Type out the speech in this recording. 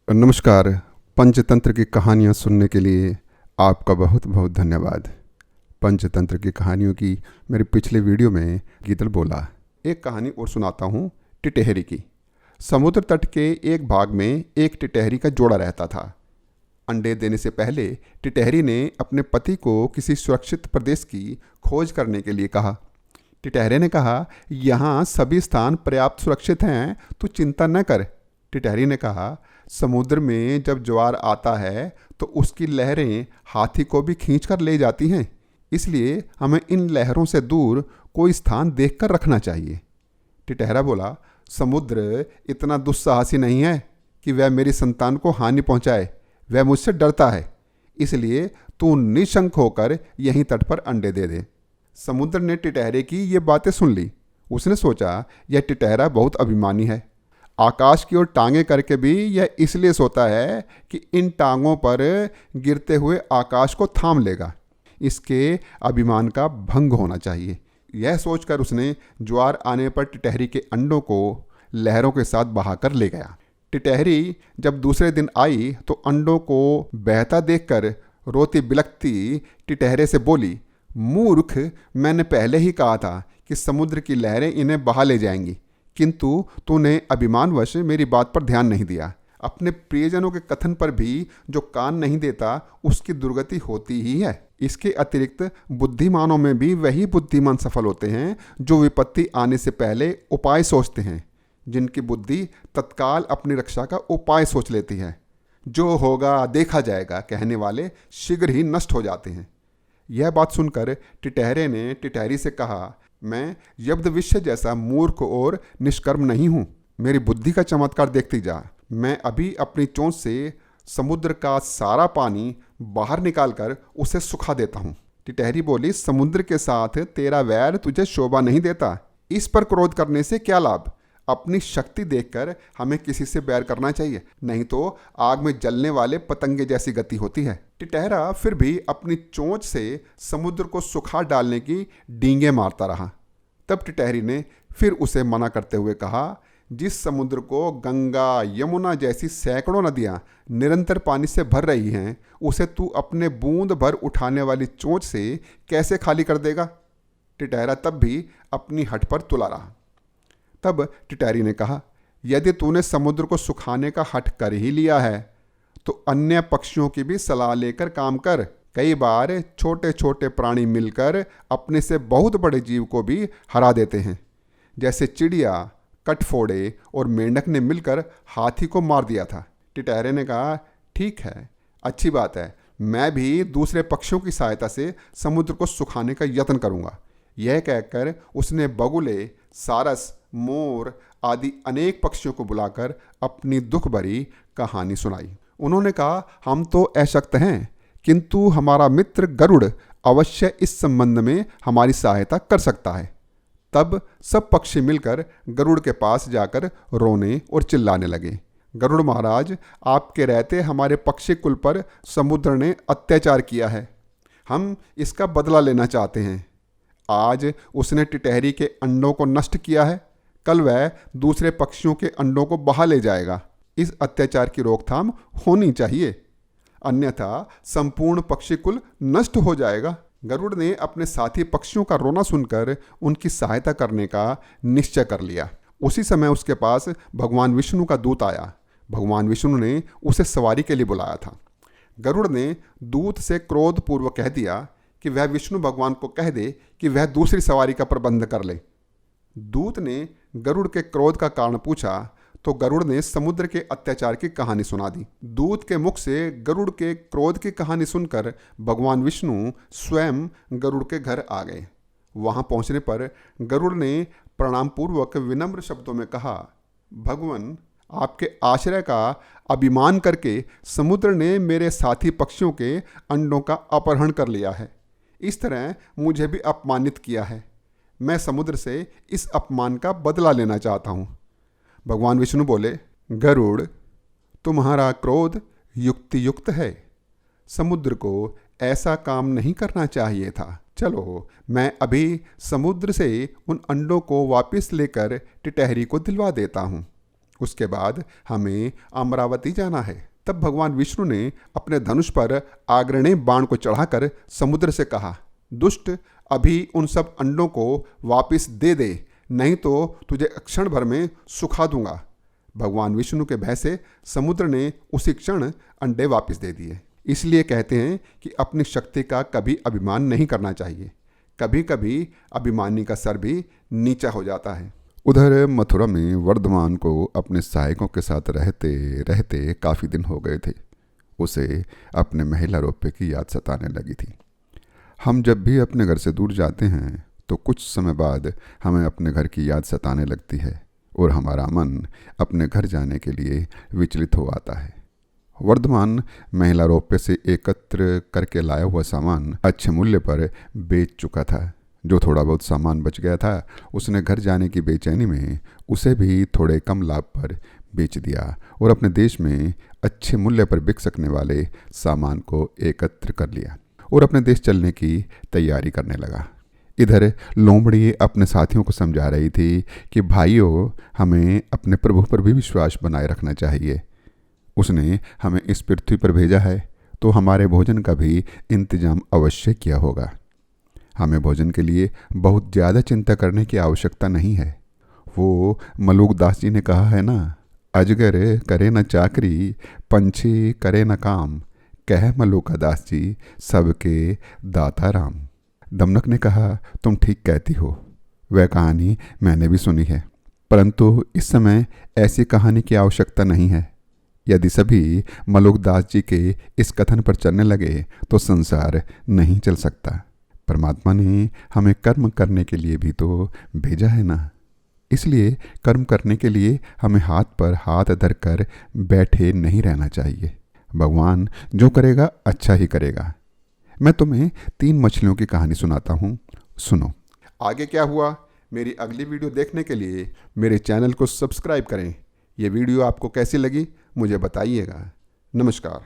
नमस्कार। पंचतंत्र की कहानियाँ सुनने के लिए आपका बहुत बहुत धन्यवाद। पंचतंत्र की कहानियों की मेरे पिछले वीडियो में गीतल बोला। एक कहानी और सुनाता हूँ टिटहरी की। समुद्र तट के एक भाग में एक टिटहरी का जोड़ा रहता था। अंडे देने से पहले टिटहरी ने अपने पति को किसी सुरक्षित प्रदेश की खोज करने के लिए कहा। टिटहरे ने कहा, यहाँ सभी स्थान पर्याप्त सुरक्षित हैं, तू चिंता न कर। टिटहरी ने कहा, समुद्र में जब ज्वार आता है तो उसकी लहरें हाथी को भी खींच कर ले जाती हैं, इसलिए हमें इन लहरों से दूर कोई स्थान देखकर रखना चाहिए। टिटहरा बोला, समुद्र इतना दुस्साहसी नहीं है कि वह मेरी संतान को हानि पहुंचाए। वह मुझसे डरता है, इसलिए तू निशंक होकर यहीं तट पर अंडे दे दे। समुद्र ने टिटहरे की ये बातें सुन ली। उसने सोचा, यह टिटहरा बहुत अभिमानी है। आकाश की ओर टांगें करके भी यह इसलिए सोता है कि इन टांगों पर गिरते हुए आकाश को थाम लेगा। इसके अभिमान का भंग होना चाहिए। यह सोचकर उसने ज्वार आने पर टिटहरी के अंडों को लहरों के साथ बहाकर ले गया। टिटहरी जब दूसरे दिन आई तो अंडों को बहता देखकर रोती बिलखती टिटहरे से बोली, मूर्ख, मैंने पहले ही कहा था कि समुद्र की लहरें इन्हें बहा ले जाएंगी, किंतु तूने अभिमानवश मेरी बात पर ध्यान नहीं दिया। अपने प्रियजनों के कथन पर भी जो कान नहीं देता उसकी दुर्गति होती ही है। इसके अतिरिक्त बुद्धिमानों में भी वही बुद्धिमान सफल होते हैं जो विपत्ति आने से पहले उपाय सोचते हैं, जिनकी बुद्धि तत्काल अपनी रक्षा का उपाय सोच लेती है। जो होगा देखा जाएगा कहने वाले शीघ्र ही नष्ट हो जाते हैं। यह बात सुनकर टिटहरे ने टिटहरी से कहा, मैं यब्धविष्य जैसा मूर्ख और निष्कर्म नहीं हूँ। मेरी बुद्धि का चमत्कार देखती जा। मैं अभी अपनी चोंच से समुद्र का सारा पानी बाहर निकालकर उसे सुखा देता हूँ। टिटहरी बोली, समुद्र के साथ तेरा वैर तुझे शोभा नहीं देता। इस पर क्रोध करने से क्या लाभ। अपनी शक्ति देखकर हमें किसी से बैर करना चाहिए, नहीं तो आग में जलने वाले पतंगे जैसी गति होती है। टिटहरा फिर भी अपनी चोंच से समुद्र को सुखा डालने की डींगे मारता रहा। तब टिटहरी ने फिर उसे मना करते हुए कहा, जिस समुद्र को गंगा यमुना जैसी सैकड़ों नदियां निरंतर पानी से भर रही हैं, उसे तू अपने बूंद भर उठाने वाली चोंच से कैसे खाली कर देगा। टिटहरा तब भी अपनी हठ पर तुला रहा। तब टिटहरी ने कहा, यदि तूने समुद्र को सुखाने का हठ कर ही लिया है तो अन्य पक्षियों की भी सलाह लेकर काम कर। कई बार छोटे छोटे प्राणी मिलकर अपने से बहुत बड़े जीव को भी हरा देते हैं, जैसे चिड़िया, कटफोड़े और मेंढक ने मिलकर हाथी को मार दिया था। टिटहरे ने कहा, ठीक है, अच्छी बात है, मैं भी दूसरे पक्षियों की सहायता से समुद्र को सुखाने का यत्न करूँगा। यह कहकर उसने बगुले, सारस, मोर आदि अनेक पक्षियों को बुलाकर अपनी दुख भरी कहानी सुनाई। उन्होंने कहा, हम तो अशक्त हैं, किंतु हमारा मित्र गरुड़ अवश्य इस संबंध में हमारी सहायता कर सकता है। तब सब पक्षी मिलकर गरुड़ के पास जाकर रोने और चिल्लाने लगे, गरुड़ महाराज, आपके रहते हमारे पक्षी कुल पर समुद्र ने अत्याचार किया है। हम इसका बदला लेना चाहते हैं। आज उसने टिटहरी के अंडों को नष्ट किया है, कल वह दूसरे पक्षियों के अंडों को बहा ले जाएगा। इस अत्याचार की रोकथाम होनी चाहिए, अन्यथा संपूर्ण पक्षी कुल नष्ट हो जाएगा। गरुड़ ने अपने साथी पक्षियों का रोना सुनकर उनकी सहायता करने का निश्चय कर लिया। उसी समय उसके पास भगवान विष्णु का दूत आया। भगवान विष्णु ने उसे सवारी के लिए बुलाया था। गरुड़ ने दूत से क्रोधपूर्वक कह दिया कि वह विष्णु भगवान को कह दे कि वह दूसरी सवारी का प्रबंध कर ले। दूत ने गरुड़ के क्रोध का कारण पूछा तो गरुड़ ने समुद्र के अत्याचार की कहानी सुना दी। दूत के मुख से गरुड़ के क्रोध की कहानी सुनकर भगवान विष्णु स्वयं गरुड़ के घर आ गए। वहां पहुंचने पर गरुड़ ने प्रणाम पूर्वक विनम्र शब्दों में कहा, भगवान, आपके आश्रय का अभिमान करके समुद्र ने मेरे साथी पक्षियों के अंडों का अपहरण कर लिया है। इस तरह मुझे भी अपमानित किया है। मैं समुद्र से इस अपमान का बदला लेना चाहता हूँ। भगवान विष्णु बोले, गरुड़, तुम्हारा क्रोध युक्ति युक्त है। समुद्र को ऐसा काम नहीं करना चाहिए था। चलो, मैं अभी समुद्र से उन अंडों को वापस लेकर टिटहरी को दिलवा देता हूँ। उसके बाद हमें अमरावती जाना है। तब भगवान विष्णु ने अपने धनुष पर आग्नेय बाण को चढ़ाकर समुद्र से कहा, दुष्ट, अभी उन सब अंडों को वापस दे दे, नहीं तो तुझे क्षण भर में सुखा दूंगा। भगवान विष्णु के भय से समुद्र ने उसी क्षण अंडे वापस दे दिए। इसलिए कहते हैं कि अपनी शक्ति का कभी अभिमान नहीं करना चाहिए। कभी कभी अभिमानी का सर भी नीचा हो जाता है। उधर मथुरा में वर्धमान को अपने सहायकों के साथ रहते रहते काफ़ी दिन हो गए थे। उसे अपने महिला रोप्य की याद सताने लगी थी। हम जब भी अपने घर से दूर जाते हैं तो कुछ समय बाद हमें अपने घर की याद सताने लगती है और हमारा मन अपने घर जाने के लिए विचलित हो आता है। वर्धमान महिला रोप्य से एकत्र करके लाया हुआ सामान अच्छे मूल्य पर बेच चुका था। जो थोड़ा बहुत सामान बच गया था उसने घर जाने की बेचैनी में उसे भी थोड़े कम लाभ पर बेच दिया और अपने देश में अच्छे मूल्य पर बिक सकने वाले सामान को एकत्र कर लिया और अपने देश चलने की तैयारी करने लगा। इधर लोमड़ी अपने साथियों को समझा रही थी कि भाइयों, हमें अपने प्रभु पर भी विश्वास बनाए रखना चाहिए। उसने हमें इस पृथ्वी पर भेजा है तो हमारे भोजन का भी इंतजाम अवश्य किया होगा। हमें भोजन के लिए बहुत ज़्यादा चिंता करने की आवश्यकता नहीं है। वो मलूक दास जी ने कहा है ना, अजगर करे न चाकरी, पंछी करे न काम, कह मलूका दास जी सबके दाता राम। दमनक ने कहा, तुम ठीक कहती हो, वह कहानी मैंने भी सुनी है, परंतु इस समय ऐसी कहानी की आवश्यकता नहीं है। यदि सभी मलूक दास जी के इस कथन पर चलने लगे तो संसार नहीं चल सकता। परमात्मा ने हमें कर्म करने के लिए भी तो भेजा है ना। इसलिए कर्म करने के लिए हमें हाथ पर हाथ धरकर बैठे नहीं रहना चाहिए। भगवान जो करेगा अच्छा ही करेगा। मैं तुम्हें 3 मछलियों की कहानी सुनाता हूँ, सुनो। आगे क्या हुआ, मेरी अगली वीडियो देखने के लिए मेरे चैनल को सब्सक्राइब करें। ये वीडियो आपको कैसी लगी मुझे बताइएगा। नमस्कार।